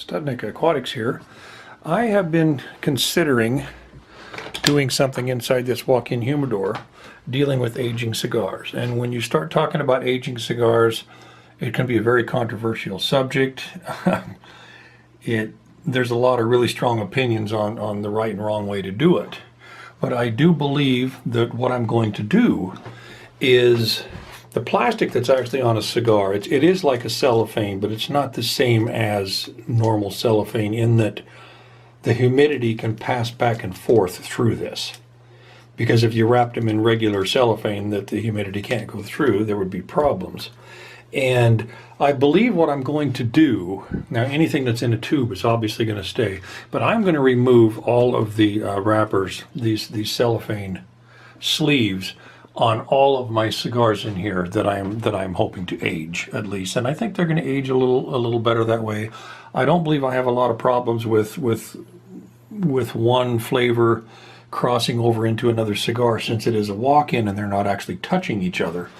Studnik Aquatics here. I have been considering doing something inside this walk-in humidor dealing with aging cigars. And when you start talking about aging cigars, it can be a very controversial subject. There's a lot of really strong opinions on the right and wrong way to do it. But I do believe that what I'm going to do is the plastic that's actually on a cigar, it is like a cellophane, but it's not the same as normal cellophane in that the humidity can pass back and forth through this. Because if you wrapped them in regular cellophane that the humidity can't go through, there would be problems. And I believe what I'm going to do, now anything that's in a tube is obviously going to stay, but I'm going to remove all of the wrappers, these cellophane sleeves, on all of my cigars in here that I'm hoping to age, at least. And I think they're going to age a little better that way. I don't believe I have a lot of problems with one flavor crossing over into another cigar, since it is a walk-in and they're not actually touching each other.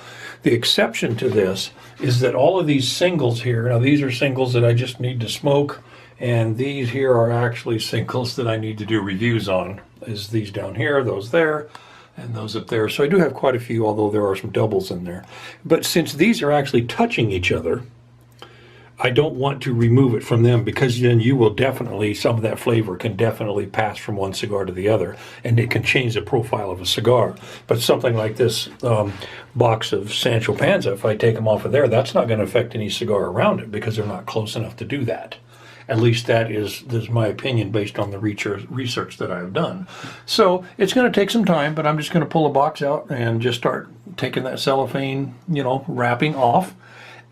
The exception to this is that all of these singles here, now these are singles that I just need to smoke, and these here are actually singles that I need to do reviews on. Is these down here, those there, and those up there. So I do have quite a few, although there are some doubles in there. But since these are actually touching each other, I don't want to remove it from them, because then you will definitely, some of that flavor can definitely pass from one cigar to the other, and it can change the profile of a cigar. But something like this box of Sancho Panza, if I take them off of there, that's not going to affect any cigar around it, because they're not close enough to do that. At least that is my opinion based on the research that I have done. So it's going to take some time, but I'm just going to pull a box out and just start taking that cellophane, wrapping off,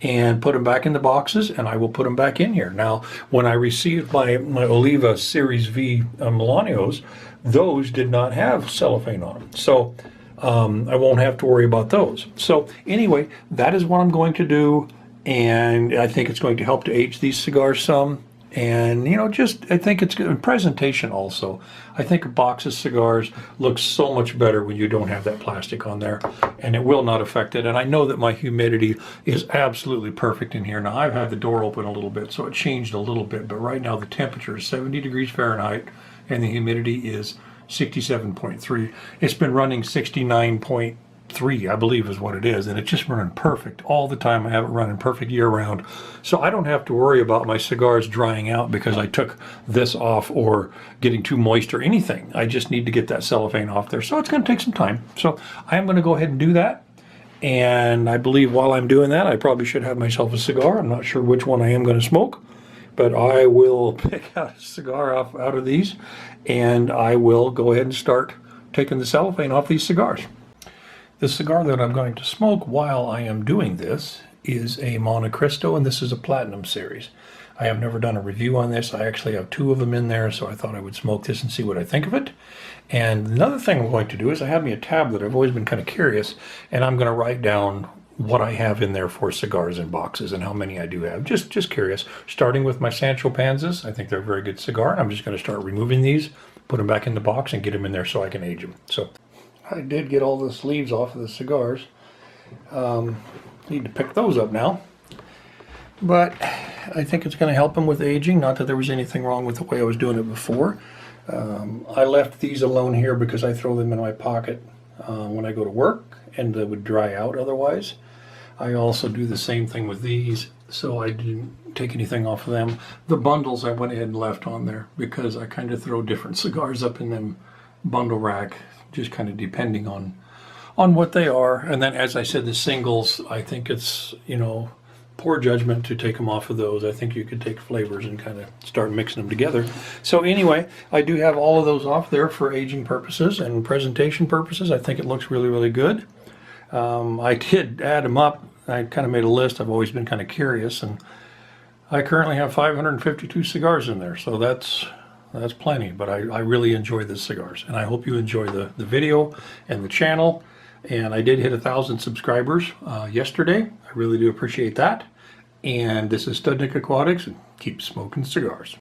and put them back in the boxes, and I will put them back in here. Now, when I received my Oliva Series V Milanios, those did not have cellophane on them. So I won't have to worry about those. So anyway, that is what I'm going to do, and I think it's going to help to age these cigars some. And I think it's good. Presentation also. I think a box of cigars looks so much better when you don't have that plastic on there, and it will not affect it. And I know that my humidity is absolutely perfect in here. Now, I've had the door open a little bit, so it changed a little bit, but right now the temperature is 70 degrees Fahrenheit and the humidity is 67.3. It's been running 69.3, I believe is what it is, and it's just running perfect all the time. I have it running perfect year-round, so I don't have to worry about my cigars drying out because I took this off or getting too moist or anything. I just need to get that cellophane off there, so it's going to take some time. So I am going to go ahead and do that, and I believe while I'm doing that, I probably should have myself a cigar. I'm not sure which one I am going to smoke, but I will pick out a cigar out of these, and I will go ahead and start taking the cellophane off these cigars. The cigar that I'm going to smoke while I am doing this is a Montecristo, and this is a Platinum series. I have never done a review on this. I actually have two of them in there, so I thought I would smoke this and see what I think of it. And another thing I'm going to do is I have me a tablet. I've always been kind of curious, and I'm going to write down what I have in there for cigars and boxes and how many I do have. Just curious. Starting with my Sancho Panzas. I think they're a very good cigar. I'm just going to start removing these, put them back in the box, and get them in there so I can age them. So I did get all the sleeves off of the cigars. Need to pick those up now. But I think it's going to help them with aging. Not that there was anything wrong with the way I was doing it before. I left these alone here because I throw them in my pocket when I go to work, and they would dry out otherwise. I also do the same thing with these, so I didn't take anything off of them. The bundles I went ahead and left on there because I kind of throw different cigars up in them bundle rack, just kind of depending on what they are. And then, as I said, the singles, I think it's poor judgment to take them off of those. I think you could take flavors and kind of start mixing them together. So anyway, I do have all of those off there for aging purposes and presentation purposes. I think it looks really, really good. I did add them up. I kind of made a list. I've always been kind of curious, and I currently have 552 cigars in there, so that's plenty. But I really enjoy the cigars, and I hope you enjoy the video and the channel. And I did hit 1,000 subscribers yesterday. I really do appreciate that. And this is Studnik Aquatics, and keep smoking cigars.